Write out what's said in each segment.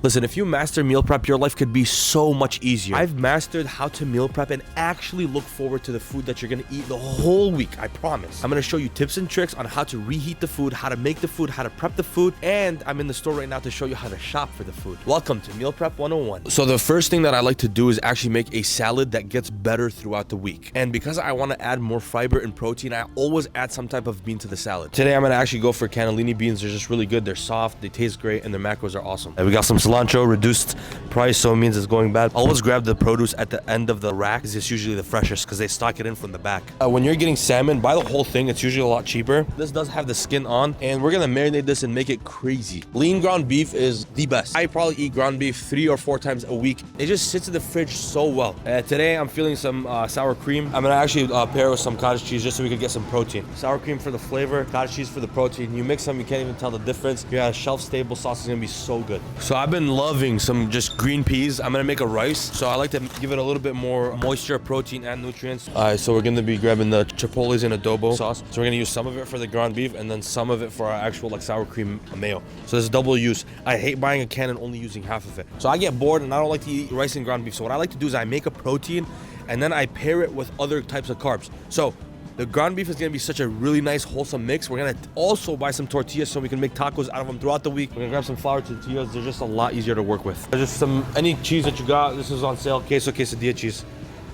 Listen, if you master meal prep, your life could be so much easier. I've mastered how to meal prep and actually look forward to the food that you're gonna eat the whole week, I promise. I'm gonna show you tips and tricks on how to reheat the food, how to make the food, how to prep the food, and I'm in the store right now to show you how to shop for the food. Welcome to Meal Prep 101. So the first thing that I like to do is actually make a salad that gets better throughout the week. And because I wanna add more fiber and protein, I always add some type of bean to the salad. Today, I'm gonna actually go for cannellini beans. They're just really good. They're soft, they taste great, and their macros are awesome. And we got some cilantro, reduced price, so it means it's going bad. Always grab the produce at the end of the rack, because it's usually the freshest because they stock it in from the back. When you're getting salmon, buy the whole thing. It's usually a lot cheaper. This does have the skin on, and we're gonna marinate this and make it crazy. Lean ground beef is the best. I probably eat ground beef 3 or 4 times a week. It just sits in the fridge so well. Today, I'm feeling some sour cream. I'm gonna actually pair it with some cottage cheese just so we could get some protein. Sour cream for the flavor, cottage cheese for the protein. You mix them, you can't even tell the difference. Your shelf-stable sauce is gonna be so good. So I've been loving some just green peas. I'm gonna make a rice, so I like to give it a little bit more moisture, protein, and nutrients. All right, so we're gonna be grabbing the chipotles and adobo sauce. So we're gonna use some of it for the ground beef and then some of it for our actual like sour cream mayo. So this is double use. I hate buying a can and only using half of it. So I get bored and I don't like to eat rice and ground beef. So what I like to do is I make a protein and then I pair it with other types of carbs. So the ground beef is gonna be such a really nice, wholesome mix. We're gonna also buy some tortillas so we can make tacos out of them throughout the week. We're gonna grab some flour tortillas. They're just a lot easier to work with. There's just any cheese that you got. This is on sale. Queso, quesadilla cheese.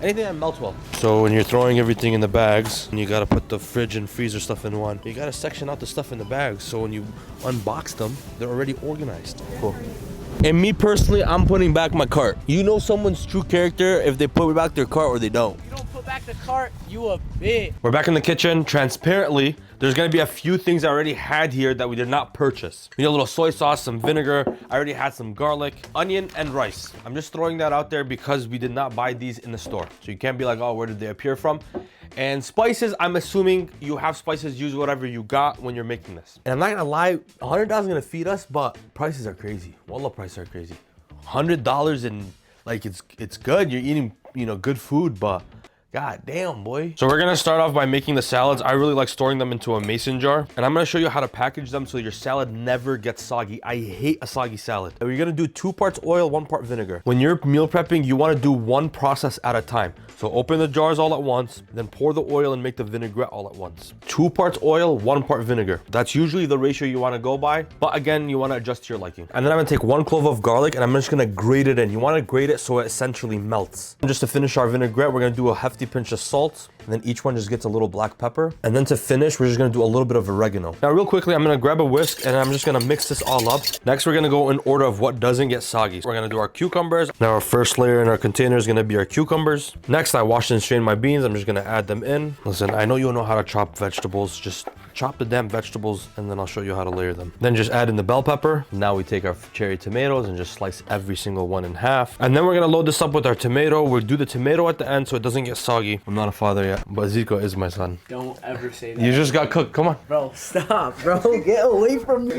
Anything that melts well. So when you're throwing everything in the bags, and you gotta put the fridge and freezer stuff in one, you gotta section out the stuff in the bags so when you unbox them, they're already organized. Cool. And me personally, I'm putting back my cart. You know someone's true character if they put back their cart or they don't. You don't put back the cart, you a bitch. We're back in the kitchen. Transparently, there's gonna be a few things I already had here that we did not purchase. We need a little soy sauce, some vinegar. I already had some garlic, onion, and rice. I'm just throwing that out there because we did not buy these in the store. So you can't be like, oh, where did they appear from? And spices, I'm assuming you have spices, use whatever you got when you're making this. And I'm not gonna lie, $100 is gonna feed us, but prices are crazy. Wallah, prices are crazy. $100 and like it's good. You're eating, you know, good food, but god damn, boy. So we're gonna start off by making the salads. I really like storing them into a mason jar. And I'm gonna show you how to package them so your salad never gets soggy. I hate a soggy salad. And we're gonna do 2 parts oil, 1 part vinegar. When you're meal prepping, you wanna do one process at a time. So open the jars all at once, then pour the oil and make the vinaigrette all at once. 2 parts oil, 1 part vinegar. That's usually the ratio you wanna go by. But again, you wanna adjust to your liking. And then I'm gonna take 1 clove of garlic and I'm just gonna grate it in. You wanna grate it so it essentially melts. And just to finish our vinaigrette, we're gonna do a hefty pinch of salt, and then each one just gets a little black pepper. And then to finish, we're just gonna do a little bit of oregano. Now, real quickly, I'm gonna grab a whisk and I'm just gonna mix this all up. Next, we're gonna go in order of what doesn't get soggy. We're gonna do our cucumbers. Now, our first layer in our container is gonna be our cucumbers. Next, I washed and strained my beans. I'm just gonna add them in. Listen, I know you know how to chop vegetables. Just chop the damn vegetables and then I'll show you how to layer them. Then just add in the bell pepper. Now we take our cherry tomatoes and just slice every single one in half. And then we're gonna load this up with our tomato. We'll do the tomato at the end so it doesn't get soggy. I'm not a father yet, but Zico is my son. Don't ever say that. You just got cooked, come on. Bro, stop, bro. Get away from me.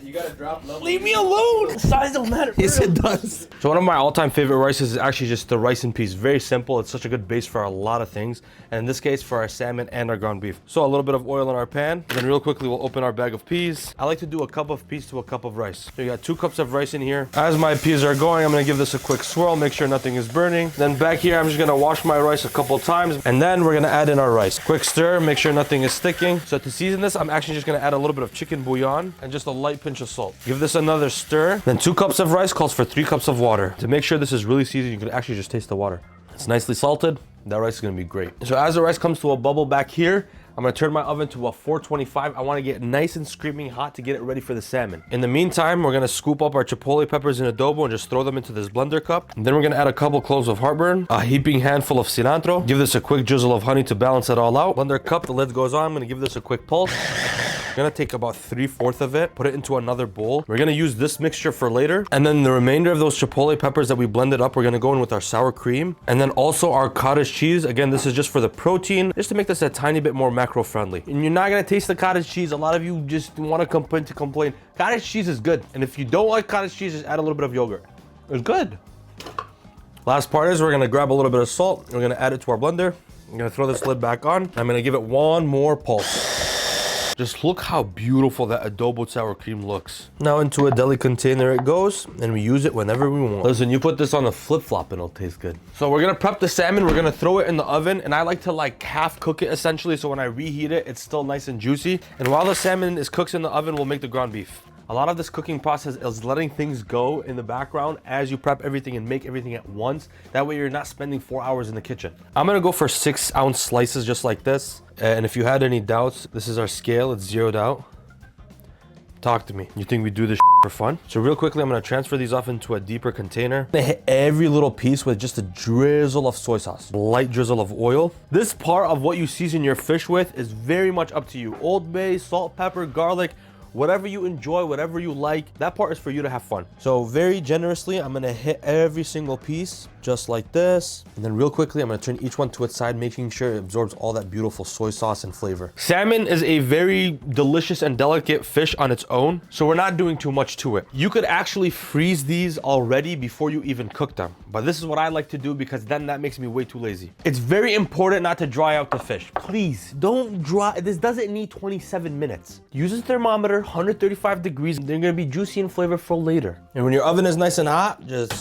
You gotta drop low. Leave me alone. Size don't matter. Yes, it does. So one of my all-time favorite rices is actually just the rice and peas. Very simple. It's such a good base for a lot of things. And in this case, for our salmon and our ground beef. So a little bit of oil in our pan. Then real quickly, we'll open our bag of peas. I like to do a cup of peas to a cup of rice. So you got 2 cups of rice in here. As my peas are going, I'm gonna give this a quick swirl, make sure nothing is burning. Then back here, I'm just gonna wash my rice a couple times. And then we're gonna add in our rice. Quick stir, make sure nothing is sticking. So to season this, I'm actually just gonna add a little bit of chicken bouillon and just a light pinch of salt. Give this another stir. Then 2 cups of rice calls for 3 cups of water. To make sure this is really seasoned, you can actually just taste the water. It's nicely salted. That rice is gonna be great. So as the rice comes to a bubble back here, I'm gonna turn my oven to a 425. I wanna get nice and screaming hot to get it ready for the salmon. In the meantime, we're gonna scoop up our chipotle peppers in adobo and just throw them into this blender cup. And then we're gonna add a couple cloves of heartburn, a heaping handful of cilantro. Give this a quick drizzle of honey to balance it all out. Blender cup, the lid goes on. I'm gonna give this a quick pulse. I'm gonna take about 3/4 of it, put it into another bowl. We're gonna use this mixture for later. And then the remainder of those chipotle peppers that we blended up, we're gonna go in with our sour cream. And then also our cottage cheese. Again, this is just for the protein, just to make this a tiny bit more macro friendly. And you're not gonna taste the cottage cheese. A lot of you just wanna complain. Cottage cheese is good. And if you don't like cottage cheese, just add a little bit of yogurt. It's good. Last part is we're gonna grab a little bit of salt. We're gonna add it to our blender. I'm gonna throw this lid back on. I'm gonna give it one more pulse. Just look how beautiful that adobo sour cream looks. Now into a deli container it goes, and we use it whenever we want. Listen, you put this on a flip-flop and it'll taste good. So we're gonna prep the salmon, we're gonna throw it in the oven, and I like to like half cook it essentially, so when I reheat it, it's still nice and juicy. And while the salmon is cooked in the oven, we'll make the ground beef. A lot of this cooking process is letting things go in the background as you prep everything and make everything at once. That way you're not spending 4 hours in the kitchen. I'm gonna go for 6-ounce slices just like this. And if you had any doubts, this is our scale, it's zeroed out. Talk to me. You think we do this for fun? So real quickly, I'm gonna transfer these off into a deeper container. I'm gonna hit every little piece with just a drizzle of soy sauce, light drizzle of oil. This part of what you season your fish with is very much up to you. Old Bay, salt, pepper, garlic, whatever you enjoy, whatever you like, that part is for you to have fun. So very generously, I'm gonna hit every single piece just like this. And then real quickly, I'm gonna turn each one to its side, making sure it absorbs all that beautiful soy sauce and flavor. Salmon is a very delicious and delicate fish on its own, so we're not doing too much to it. You could actually freeze these already before you even cook them. But this is what I like to do because then that makes me way too lazy. It's very important not to dry out the fish. Please, don't dry. This doesn't need 27 minutes. Use a thermometer, 135 degrees. They're gonna be juicy and flavorful later. And when your oven is nice and hot, just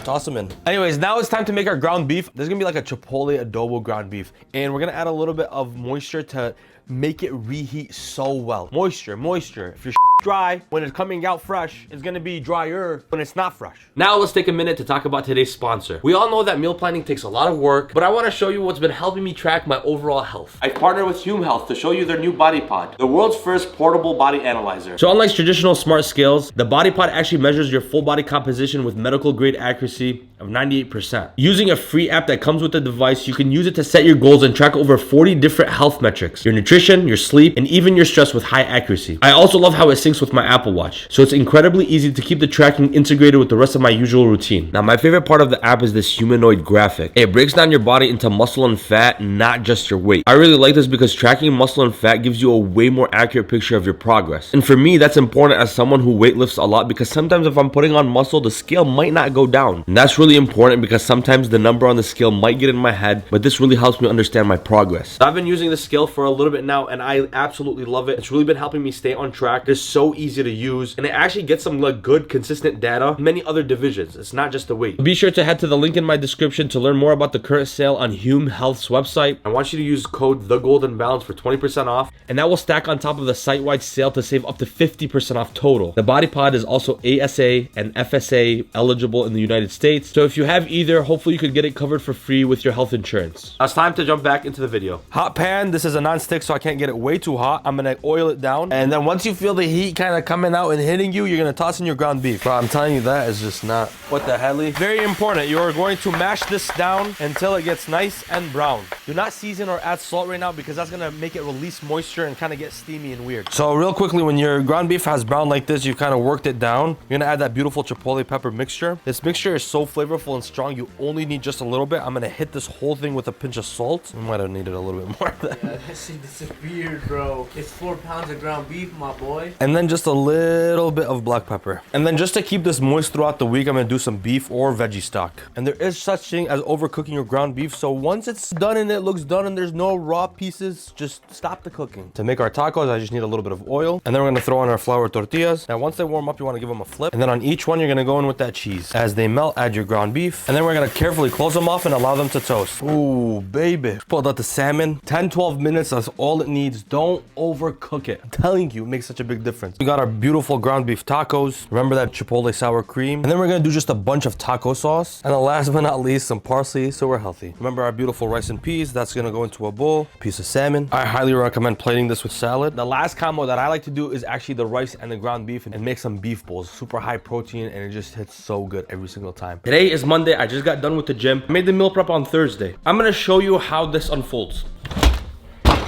toss them in. Anyways, now it's time to make our ground beef. There's gonna be like a chipotle adobo ground beef. And we're gonna add a little bit of moisture to make it reheat so well. Moisture, moisture. If you're dry, when it's coming out fresh, it's gonna be drier when it's not fresh. Now let's take a minute to talk about today's sponsor. We all know that meal planning takes a lot of work, but I wanna show you what's been helping me track my overall health. I partnered with Hume Health to show you their new Body Pod, the world's first portable body analyzer. So unlike traditional smart scales, the Body Pod actually measures your full body composition with medical grade accuracy of 98%. Using a free app that comes with the device, you can use it to set your goals and track over 40 different health metrics, your nutrition, your sleep, and even your stress with high accuracy. I also love how it syncs with my Apple Watch, so it's incredibly easy to keep the tracking integrated with the rest of my usual routine. Now, my favorite part of the app is this humanoid graphic. It breaks down your body into muscle and fat, not just your weight. I really like this because tracking muscle and fat gives you a way more accurate picture of your progress. And for me, that's important as someone who weightlifts a lot because sometimes if I'm putting on muscle, the scale might not go down. And that's really important because sometimes the number on the scale might get in my head, but this really helps me understand my progress. I've been using the scale for a little bit now and I absolutely love it. It's really been helping me stay on track. It's so easy to use and it actually gets some like good consistent data in many other divisions. It's not just the weight. Be sure to head to the link in my description to learn more about the current sale on Hume Health's website. I want you to use code TheGoldenBalance for 20% off, and that will stack on top of the site-wide sale to save up to 50% off total. The Body Pod is also ASA and FSA eligible in the United States, so if you have either, hopefully you could get it covered for free with your health insurance. Now it's time to jump back into the video. Hot pan. This is a non-stick, so I can't get it way too hot. I'm gonna oil it down, and then once you feel the heat kind of coming out and hitting you, you're gonna toss in your ground beef. Bro, I'm telling you, that is just not what the hell. Very important. You are going to mash this down until it gets nice and brown. Do not season or add salt right now because that's gonna make it release moisture and kind of get steamy and weird. So real quickly, when your ground beef has brown like this, you've kind of worked it down. You're gonna add that beautiful chipotle pepper mixture. This mixture is so flavorful and strong, you only need just a little bit. I'm gonna hit this whole thing with a pinch of salt. I might have needed a little bit more of that. Yeah, that shit disappeared, bro. It's 4 pounds of ground beef, my boy. And then just a little bit of black pepper. And then just to keep this moist throughout the week, I'm gonna do some beef or veggie stock. And there is such thing as overcooking your ground beef, so once it's done and it looks done and there's no raw pieces, just stop the cooking. To make our tacos, I just need a little bit of oil, and then we're gonna throw in our flour tortillas. Now once they warm up, you want to give them a flip, and then on each one you're gonna go in with that cheese. As they melt, add your ground beef, and then we're gonna carefully close them off and allow them to toast. Ooh, baby. Pulled out the salmon. 10-12 minutes, that's all it needs. Don't overcook it. I'm telling you, it makes such a big difference. We got our beautiful ground beef tacos. Remember that chipotle sour cream, and then we're gonna do just a bunch of taco sauce, and then last but not least, some parsley so we're healthy. Remember our beautiful rice and peas. That's gonna go into a bowl. Piece of salmon. I highly recommend plating this with salad. The last combo that I like to do is actually the rice and the ground beef and make some beef bowls. Super high protein and it just hits so good every single time. Today is Monday. I just got done with the gym. I made the meal prep on Thursday. I'm gonna show you how this unfolds.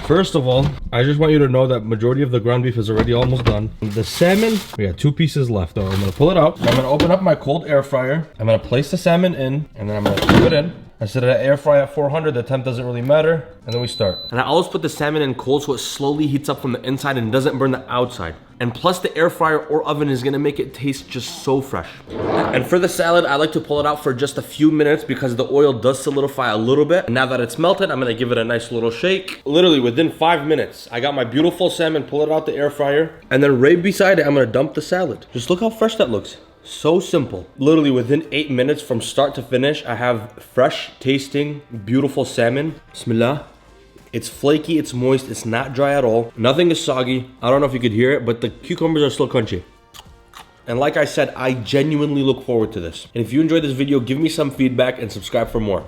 First of all, I just want you to know that majority of the ground beef is already almost done. The salmon, we got 2 pieces left though. I'm gonna pull it out. I'm gonna open up my cold air fryer. I'm gonna place the salmon in, and then I'm gonna throw it in. I set it at air fry at 400. The temp doesn't really matter. And then we start. And I always put the salmon in cold so it slowly heats up from the inside and doesn't burn the outside. And plus the air fryer or oven is gonna make it taste just so fresh. And for the salad, I like to pull it out for just a few minutes because the oil does solidify a little bit. And now that it's melted, I'm gonna give it a nice little shake. Literally within 5 minutes, I got my beautiful salmon, pull it out the air fryer. And then right beside it, I'm gonna dump the salad. Just look how fresh that looks. So simple. Literally within 8 minutes from start to finish, I have fresh tasting, beautiful salmon. Bismillah. It's flaky, it's moist, it's not dry at all. Nothing is soggy. I don't know if you could hear it, but the cucumbers are still crunchy. And like I said, I genuinely look forward to this. And if you enjoyed this video, give me some feedback and subscribe for more.